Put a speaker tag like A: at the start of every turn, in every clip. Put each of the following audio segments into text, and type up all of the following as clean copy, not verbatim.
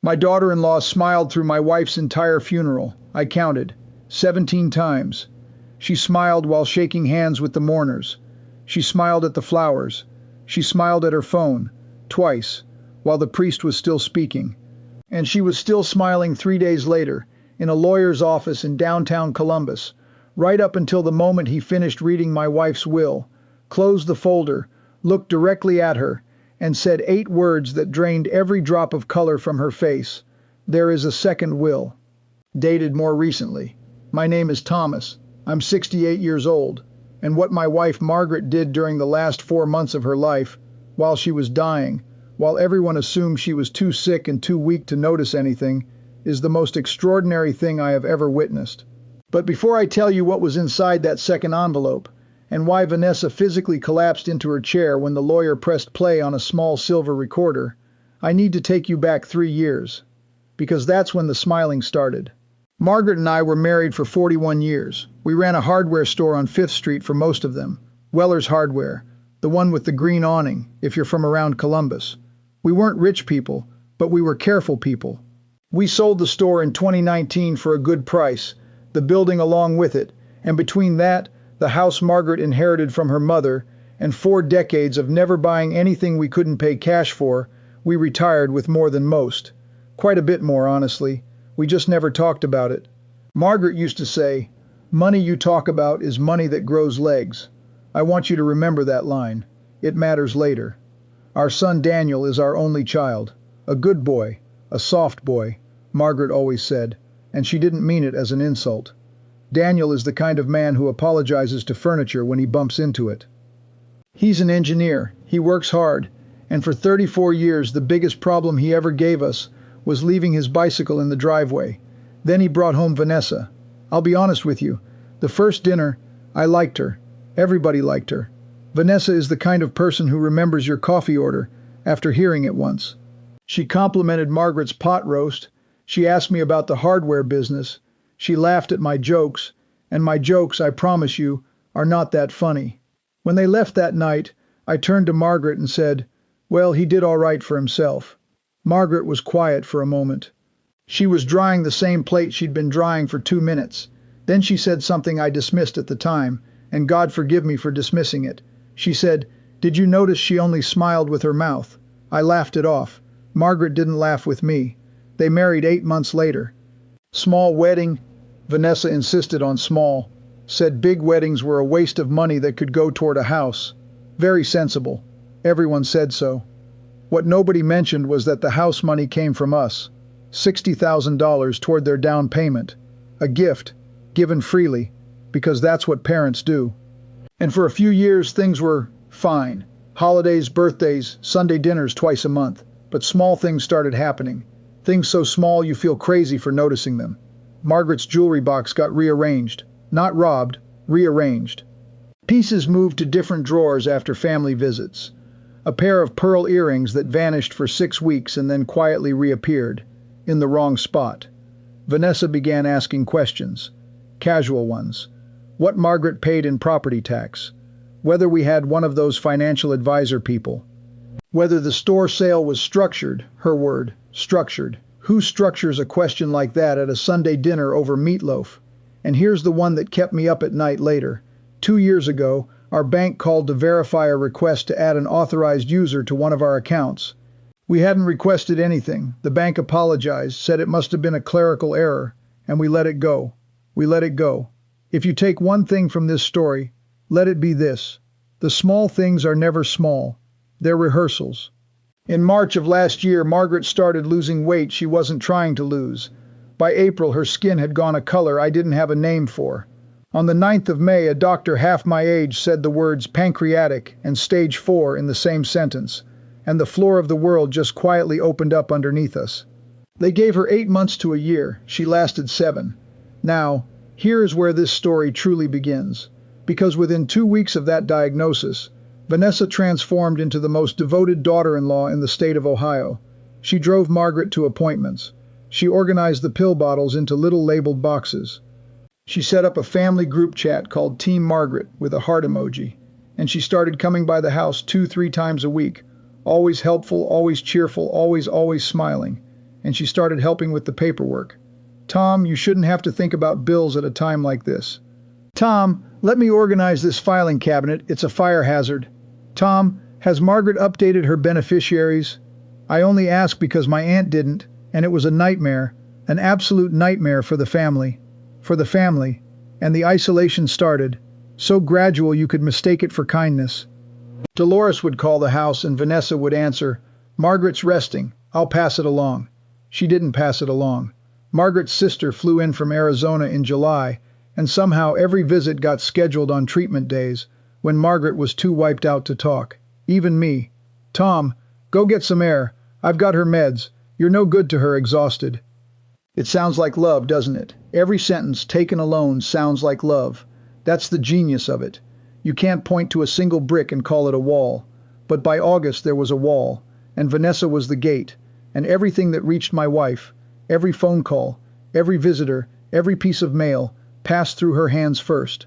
A: My daughter-in-law smiled through my wife's entire funeral. I counted 17 times. She smiled while shaking hands with the mourners. She smiled at the flowers. She smiled at her phone, twice, while the priest was still speaking. And she was still smiling 3 days later, in a lawyer's office in downtown Columbus, right up until the moment he finished reading my wife's will, closed the folder, looked directly at her, and said 8 words that drained every drop of color from her face. There is a second will. Dated more recently. My name is Thomas. I'm 68 years old, and what my wife Margaret did during the last 4 months of her life, while she was dying, while everyone assumed she was too sick and too weak to notice anything, is the most extraordinary thing I have ever witnessed. But before I tell you what was inside that second envelope, and why Vanessa physically collapsed into her chair when the lawyer pressed play on a small silver recorder, I need to take you back 3 years, because that's when the smiling started. Margaret and I were married for 41 years. We ran a hardware store on 5th Street for most of them, Weller's Hardware, the one with the green awning, if you're from around Columbus. We weren't rich people, but we were careful people. We sold the store in 2019 for a good price, the building along with it, and between that, the house Margaret inherited from her mother, and 4 decades of never buying anything we couldn't pay cash for, we retired with more than most. Quite a bit more, honestly. We just never talked about it. Margaret used to say, "Money you talk about is money that grows legs." I want you to remember that line. It matters later. Our son Daniel is our only child. A good boy, a soft boy, Margaret always said, and she didn't mean it as an insult. Daniel is the kind of man who apologizes to furniture when he bumps into it. He's an engineer, he works hard, and for 34 years the biggest problem he ever gave us was leaving his bicycle in the driveway. Then he brought home Vanessa. I'll be honest with you, the first dinner, I liked her. Everybody liked her. Vanessa is the kind of person who remembers your coffee order after hearing it once. She complimented Margaret's pot roast. She asked me about the hardware business. She laughed at my jokes, and my jokes, I promise you, are not that funny. When they left that night, I turned to Margaret and said, "Well, he did all right for himself." Margaret was quiet for a moment. She was drying the same plate she'd been drying for 2 minutes. Then she said something I dismissed at the time, and God forgive me for dismissing it. She said, "Did you notice she only smiled with her mouth?" I laughed it off. Margaret didn't laugh with me. They married 8 months later. Small wedding? Vanessa insisted on small. Said big weddings were a waste of money that could go toward a house. Very sensible. Everyone said so. What nobody mentioned was that the house money came from us. $60,000 toward their down payment. A gift, given freely, because that's what parents do. And for a few years things were fine. Holidays, birthdays, Sunday dinners twice a month. But small things started happening. Things so small you feel crazy for noticing them. Margaret's jewelry box got rearranged. Not robbed, rearranged. Pieces moved to different drawers after family visits. A pair of pearl earrings that vanished for 6 weeks and then quietly reappeared, in the wrong spot. Vanessa began asking questions. Casual ones. What Margaret paid in property tax. Whether we had one of those financial advisor people. Whether the store sale was structured, her word, structured. Who structures a question like that at a Sunday dinner over meatloaf? And here's the one that kept me up at night later. 2 years ago, our bank called to verify a request to add an authorized user to one of our accounts. We hadn't requested anything. The bank apologized, said it must have been a clerical error, and we let it go. We let it go. If you take one thing from this story, let it be this. The small things are never small. They're rehearsals. In March of last year, Margaret started losing weight she wasn't trying to lose. By April, her skin had gone a color I didn't have a name for. On the 9th of May, a doctor half my age said the words pancreatic and stage 4 in the same sentence, and the floor of the world just quietly opened up underneath us. They gave her 8 months to a year. She lasted 7. Now, here is where this story truly begins. Because within 2 weeks of that diagnosis, Vanessa transformed into the most devoted daughter-in-law in the state of Ohio. She drove Margaret to appointments. She organized the pill bottles into little labeled boxes. She set up a family group chat called Team Margaret with a heart emoji. And she started coming by the house 2-3 times a week. Always helpful, always cheerful, always smiling. and she started helping with the paperwork. Tom, you shouldn't have to think about bills at a time like this. Tom, let me organize this filing cabinet. It's a fire hazard. Tom, has Margaret updated her beneficiaries? I only ask because my aunt didn't, and it was a nightmare, an absolute nightmare for the family. And the isolation started, so gradual you could mistake it for kindness. Dolores would call the house and Vanessa would answer, Margaret's resting, I'll pass it along. She didn't pass it along. Margaret's sister flew in from Arizona in July, and somehow every visit got scheduled on treatment days, when Margaret was too wiped out to talk. Even me. Tom, go get some air. I've got her meds. You're no good to her, exhausted. It sounds like love, doesn't it? Every sentence, taken alone, sounds like love. That's the genius of it. You can't point to a single brick and call it a wall. But by August there was a wall, and Vanessa was the gate, and everything that reached my wife, every phone call, every visitor, every piece of mail, passed through her hands first.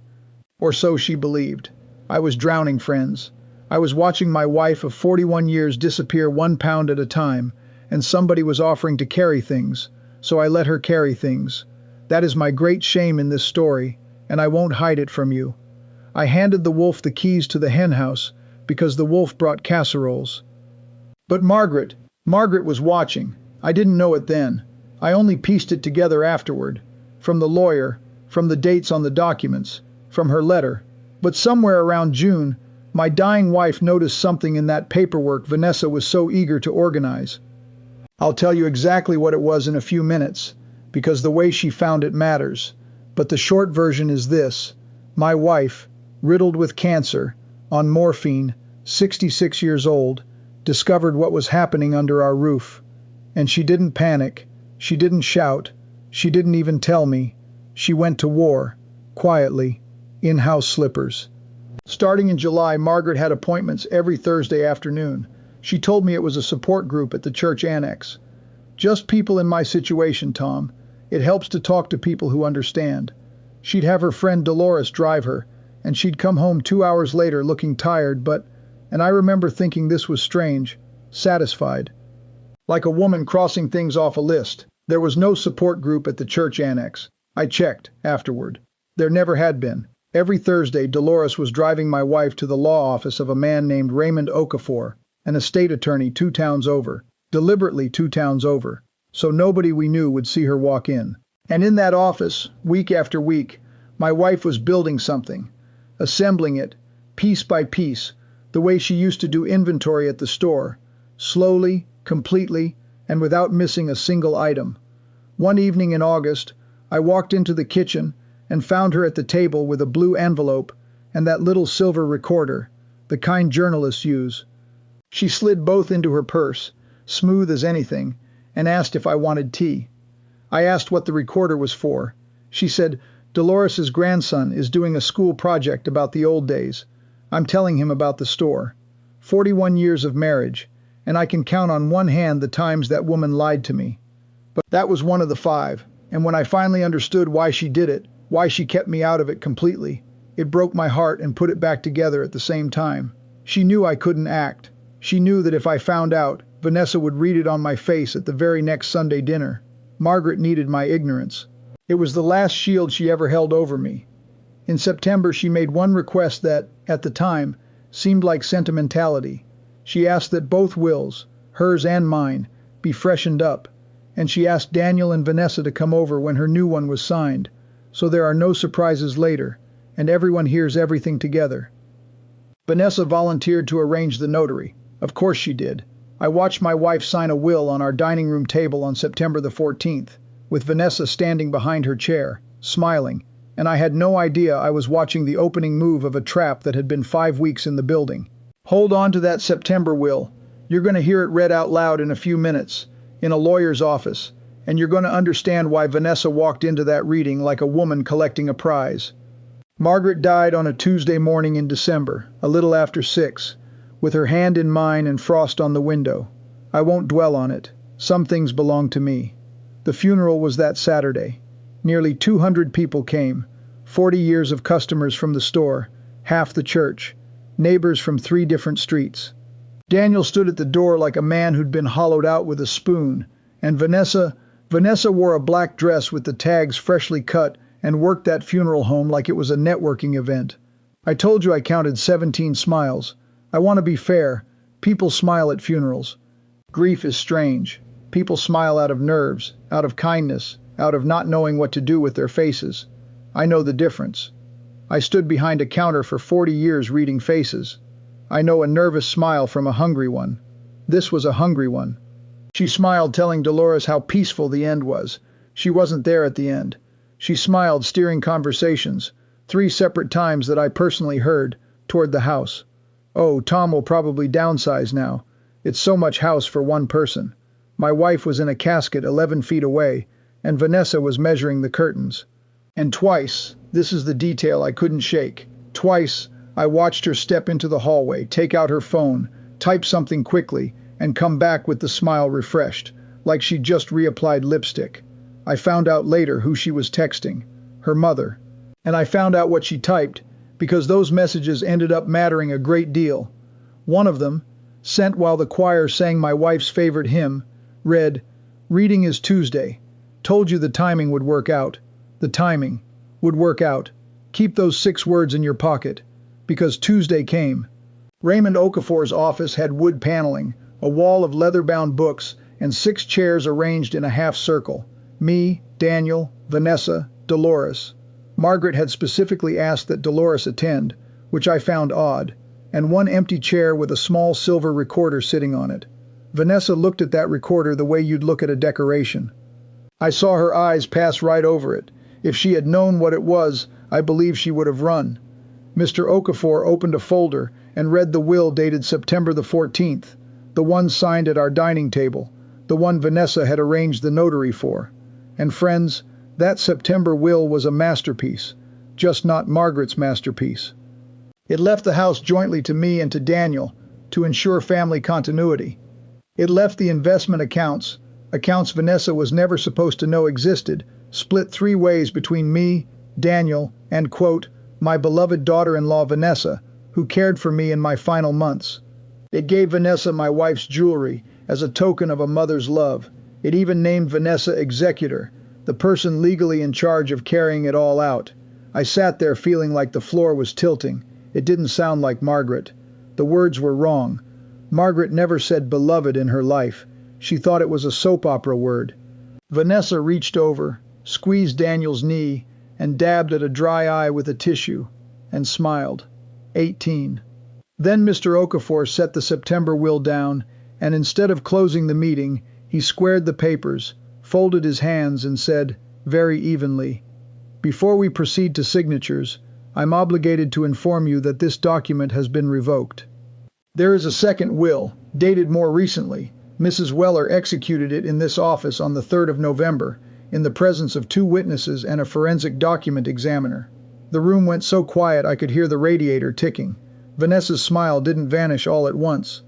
A: Or so she believed. I was drowning, friends. I was watching my wife of 41 years disappear 1 pound at a time, and somebody was offering to carry things, so I let her carry things. That is my great shame in this story, and I won't hide it from you. I handed the wolf the keys to the hen house because the wolf brought casseroles. But Margaret was watching. I didn't know it then. I only pieced it together afterward, from the lawyer, from the dates on the documents, from her letter. But somewhere around June, my dying wife noticed something in that paperwork Vanessa was so eager to organize. I'll tell you exactly what it was in a few minutes, because the way she found it matters. But the short version is this. My wife, riddled with cancer, on morphine, 66 years old, discovered what was happening under our roof. And she didn't panic. She didn't shout. She didn't even tell me. She went to war, quietly, in house slippers. Starting in July, Margaret had appointments every Thursday afternoon. She told me it was a support group at the church annex. Just people in my situation, Tom. It helps to talk to people who understand. She'd have her friend Dolores drive her, and she'd come home 2 hours later looking tired, and I remember thinking this was strange, satisfied. Like a woman crossing things off a list. There was no support group at the church annex. I checked, afterward. There never had been. Every Thursday, Dolores was driving my wife to the law office of a man named Raymond Okafor, an estate attorney 2 towns over, deliberately 2 towns over, so nobody we knew would see her walk in. And in that office, week after week, my wife was building something, assembling it, piece by piece, the way she used to do inventory at the store, slowly, completely, and without missing a single item. One evening in August, I walked into the kitchen and found her at the table with a blue envelope and that little silver recorder, the kind journalists use. She slid both into her purse, smooth as anything, and asked if I wanted tea. I asked what the recorder was for. She said, Dolores's grandson is doing a school project about the old days. I'm telling him about the store. 41 years of marriage, and I can count on one hand the times that woman lied to me. But that was one of the 5, and when I finally understood why she did it, why she kept me out of it completely, it broke my heart and put it back together at the same time. She knew I couldn't act. She knew that if I found out, Vanessa would read it on my face at the very next Sunday dinner. Margaret needed my ignorance. It was the last shield she ever held over me. In September, she made one request that, at the time, seemed like sentimentality. She asked that both wills, hers and mine, be freshened up, and she asked Daniel and Vanessa to come over when her new one was signed, so there are no surprises later, and everyone hears everything together. Vanessa volunteered to arrange the notary. Of course she did. I watched my wife sign a will on our dining room table on September the 14th, with Vanessa standing behind her chair, smiling, and I had no idea I was watching the opening move of a trap that had been 5 weeks in the building. Hold on to that September will. You're going to hear it read out loud in a few minutes, in a lawyer's office, and you're going to understand why Vanessa walked into that reading like a woman collecting a prize. Margaret died on a Tuesday morning in December, a little after 6, with her hand in mine and frost on the window. I won't dwell on it. Some things belong to me. The funeral was that Saturday. Nearly 200 people came, 40 years of customers from the store, half the church, neighbors from 3 different streets. Daniel stood at the door like a man who'd been hollowed out with a spoon, And Vanessa wore a black dress with the tags freshly cut and worked that funeral home like it was a networking event. I told you I counted 17 smiles. I want to be fair. People smile at funerals. Grief is strange. People smile out of nerves, out of kindness, out of not knowing what to do with their faces. I know the difference. I stood behind a counter for 40 years reading faces. I know a nervous smile from a hungry one. This was a hungry one. She smiled, telling Dolores how peaceful the end was. She wasn't there at the end. She smiled, steering conversations, 3 separate times that I personally heard, toward the house. Oh, Tom will probably downsize now. It's so much house for one person. My wife was in a casket 11 feet away, and Vanessa was measuring the curtains. And twice, this is the detail I couldn't shake, twice I watched her step into the hallway, take out her phone, type something quickly, and come back with the smile refreshed, like she'd just reapplied lipstick. I found out later who she was texting, her mother. And I found out what she typed, because those messages ended up mattering a great deal. One of them, sent while the choir sang my wife's favorite hymn, read, "Reading is Tuesday. Told you the timing would work out. The timing would work out. Keep those 6 words in your pocket." Because Tuesday came. Raymond Okafor's office had wood paneling, a wall of leather-bound books, and 6 chairs arranged in a half circle. Me, Daniel, Vanessa, Dolores. Margaret had specifically asked that Dolores attend, which I found odd, and 1 empty chair with a small silver recorder sitting on it. Vanessa looked at that recorder the way you'd look at a decoration. I saw her eyes pass right over it. If she had known what it was, I believe she would have run. Mr. Okafor opened a folder and read the will dated September the 14th, the one signed at our dining table, the one Vanessa had arranged the notary for. And friends, that September will was a masterpiece, just not Margaret's masterpiece. It left the house jointly to me and to Daniel to ensure family continuity. It left the investment accounts Vanessa was never supposed to know existed, split 3 ways between me, Daniel, and, quote, my beloved daughter-in-law Vanessa, who cared for me in my final months. It gave Vanessa my wife's jewelry as a token of a mother's love. It even named Vanessa executor, the person legally in charge of carrying it all out. I sat there feeling like the floor was tilting. It didn't sound like Margaret. The words were wrong. Margaret never said beloved in her life. She thought it was a soap opera word. Vanessa reached over, squeezed Daniel's knee, and dabbed at a dry eye with a tissue, and smiled. 18. Then Mr. Okafor set the September will down, and instead of closing the meeting, he squared the papers, folded his hands, and said, very evenly, "Before we proceed to signatures, I'm obligated to inform you that this document has been revoked." There is a second will, dated more recently. Mrs. Weller executed it in this office on the 3rd of November, in the presence of 2 witnesses and a forensic document examiner. The room went so quiet I could hear the radiator ticking. Vanessa's smile didn't vanish all at once.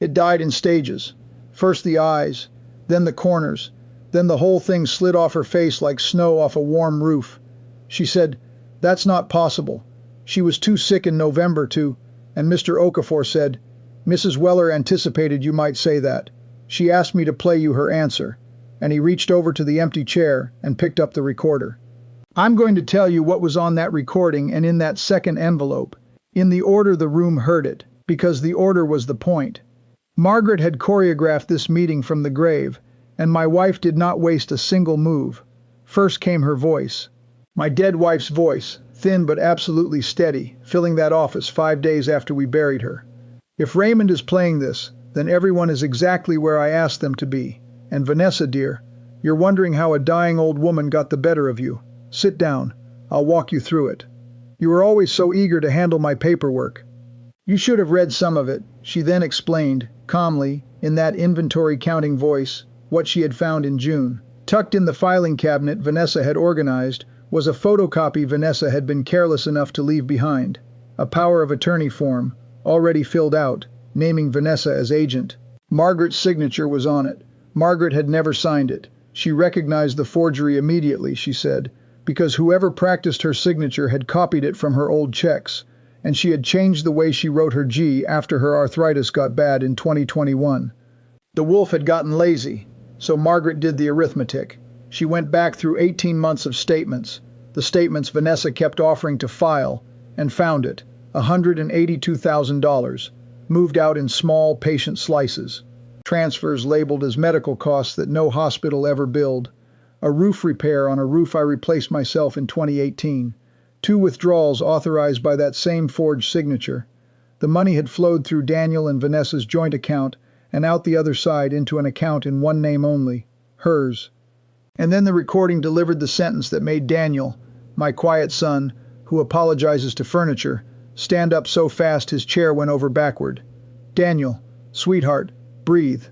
A: It died in stages. First the eyes, then the corners, then the whole thing slid off her face like snow off a warm roof. She said, "That's not possible. She was too sick in November to..." And Mr. Okafor said, "Mrs. Weller anticipated you might say that. She asked me to play you her answer." And he reached over to the empty chair and picked up the recorder. I'm going to tell you what was on that recording and in that second envelope, in the order the room heard it, because the order was the point. Margaret had choreographed this meeting from the grave, and my wife did not waste a single move. First came her voice. My dead wife's voice, thin but absolutely steady, filling that office 5 days after we buried her. If Raymond is playing this, then everyone is exactly where I asked them to be. And Vanessa, dear, you're wondering how a dying old woman got the better of you. Sit down. I'll walk you through it. You were always so eager to handle my paperwork. You should have read some of it, she then explained, calmly, in that inventory-counting voice, what she had found in June. Tucked in the filing cabinet Vanessa had organized was a photocopy Vanessa had been careless enough to leave behind. A power of attorney form, already filled out, naming Vanessa as agent. Margaret's signature was on it. Margaret had never signed it. She recognized the forgery immediately, she said, because whoever practiced her signature had copied it from her old checks, and she had changed the way she wrote her G after her arthritis got bad in 2021. The wolf had gotten lazy. So Margaret did the arithmetic. She went back through 18 months of statements, the statements Vanessa kept offering to file, and found it, $182,000, moved out in small, patient slices. Transfers labeled as medical costs that no hospital ever billed. A roof repair on a roof I replaced myself in 2018. 2 withdrawals authorized by that same forged signature. The money had flowed through Daniel and Vanessa's joint account and out the other side into an account in one name only, hers. And then the recording delivered the sentence that made Daniel, my quiet son, who apologizes to furniture, stand up so fast his chair went over backward. Daniel, sweetheart, breathe.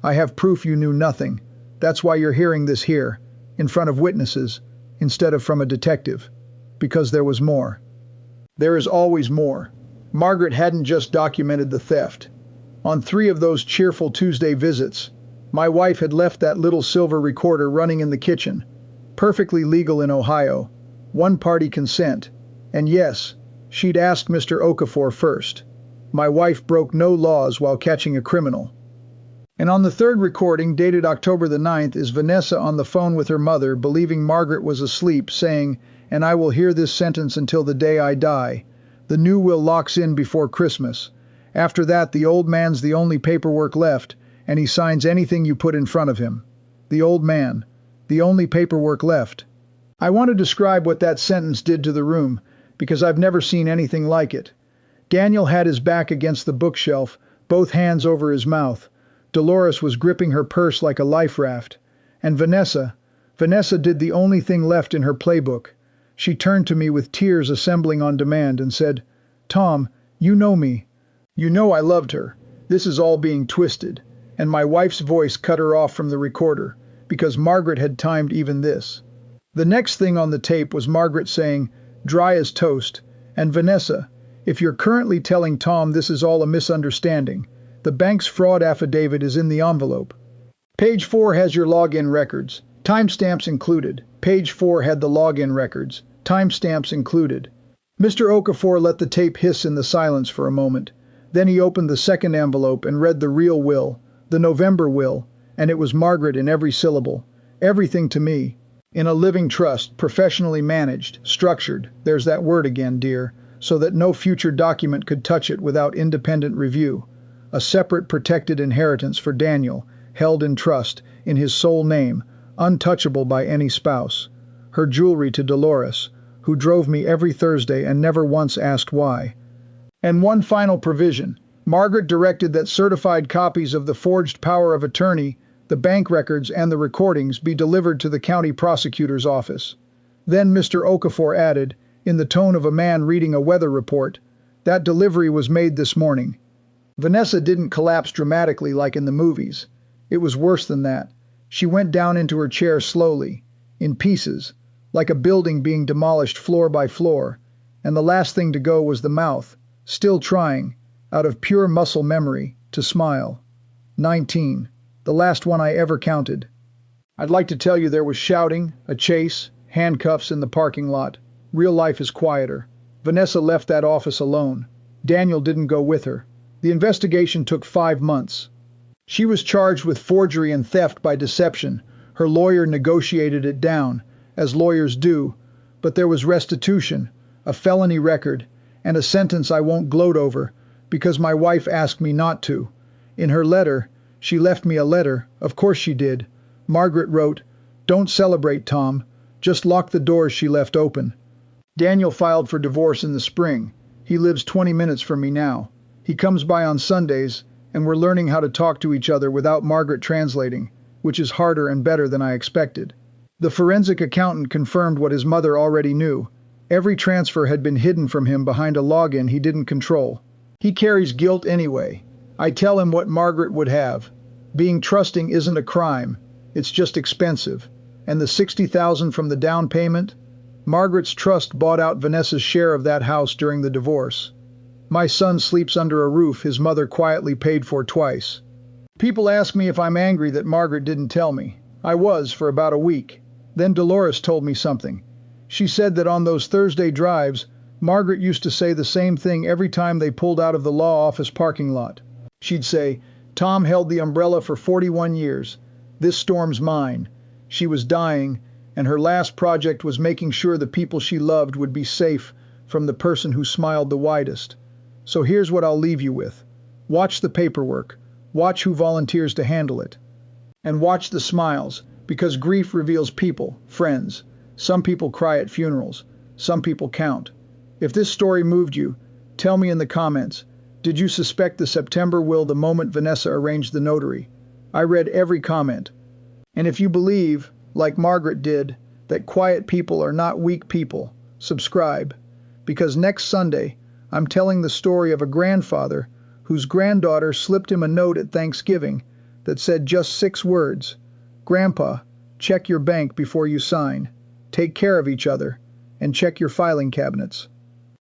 A: I have proof you knew nothing. That's why you're hearing this here, in front of witnesses, instead of from a detective. Because there was more. There is always more. Margaret hadn't just documented the theft. On 3 of those cheerful Tuesday visits, my wife had left that little silver recorder running in the kitchen, perfectly legal in Ohio, one-party consent, and yes, she'd asked Mr. Okafor first. My wife broke no laws while catching a criminal. And on the 3rd recording, dated October the 9th, is Vanessa on the phone with her mother, believing Margaret was asleep, saying, "And I will hear this sentence until the day I die. The new will locks in before Christmas. After that, the old man's the only paperwork left, and he signs anything you put in front of him. The old man. The only paperwork left." I want to describe what that sentence did to the room, because I've never seen anything like it. Daniel had his back against the bookshelf, both hands over his mouth. Dolores was gripping her purse like a life raft. And Vanessa did the only thing left in her playbook. She turned to me with tears assembling on demand and said, "Tom, you know me. You know I loved her. This is all being twisted." And my wife's voice cut her off from the recorder, because Margaret had timed even this. The next thing on the tape was Margaret saying, dry as toast, and Vanessa, if you're currently telling Tom this is all a misunderstanding, the bank's fraud affidavit is in the envelope. Page 4 has your login records, timestamps included. Page 4 had the login records, timestamps included. Mr. Okafor let the tape hiss in the silence for a moment. Then he opened the second envelope and read the real will, the November will, and it was Margaret in every syllable. Everything to me. In a living trust, professionally managed, structured, there's that word again, dear, so that no future document could touch it without independent review. A separate protected inheritance for Daniel, held in trust, in his sole name, untouchable by any spouse. Her jewelry to Dolores, who drove me every Thursday and never once asked why. And one final provision. Margaret directed that certified copies of the forged power of attorney, the bank records, and the recordings be delivered to the county prosecutor's office. Then Mr. Okafor added, in the tone of a man reading a weather report, that delivery was made this morning. Vanessa didn't collapse dramatically like in the movies. It was worse than that. She went down into her chair slowly, in pieces, like a building being demolished floor by floor, and the last thing to go was the mouth, still trying, out of pure muscle memory, to smile. 19, the last one I ever counted. I'd like to tell you there was shouting, a chase, handcuffs in the parking lot. Real life is quieter. Vanessa left that office alone. Daniel didn't go with her. The investigation took 5 months. She was charged with forgery and theft by deception. Her lawyer negotiated it down, as lawyers do, but there was restitution, a felony record, and a sentence I won't gloat over, because my wife asked me not to. In her letter, she left me a letter, of course she did. Margaret wrote, "Don't celebrate, Tom. Just lock the doors she left open." Daniel filed for divorce in the spring. He lives 20 minutes from me now. He comes by on Sundays, and we're learning how to talk to each other without Margaret translating, which is harder and better than I expected. The forensic accountant confirmed what his mother already knew. Every transfer had been hidden from him behind a login he didn't control. He carries guilt anyway. I tell him what Margaret would have. Being trusting isn't a crime. It's just expensive. And the $60,000 from the down payment? Margaret's trust bought out Vanessa's share of that house during the divorce. My son sleeps under a roof his mother quietly paid for twice. People ask me if I'm angry that Margaret didn't tell me. I was for about a week. Then Dolores told me something. She said that on those Thursday drives, Margaret used to say the same thing every time they pulled out of the law office parking lot. She'd say, "Tom held the umbrella for 41 years. This storm's mine. She was dying, and her last project was making sure the people she loved would be safe from the person who smiled the widest. So here's what I'll leave you with. Watch the paperwork. Watch who volunteers to handle it. And watch the smiles, because grief reveals people, friends. Some people cry at funerals. Some people count. If this story moved you, tell me in the comments. Did you suspect the September will the moment Vanessa arranged the notary? I read every comment. And if you believe, like Margaret did, that quiet people are not weak people, subscribe. Because next Sunday, I'm telling the story of a grandfather whose granddaughter slipped him a note at Thanksgiving that said just 6 words. Grandpa, check your bank before you sign. Take care of each other, and check your filing cabinets.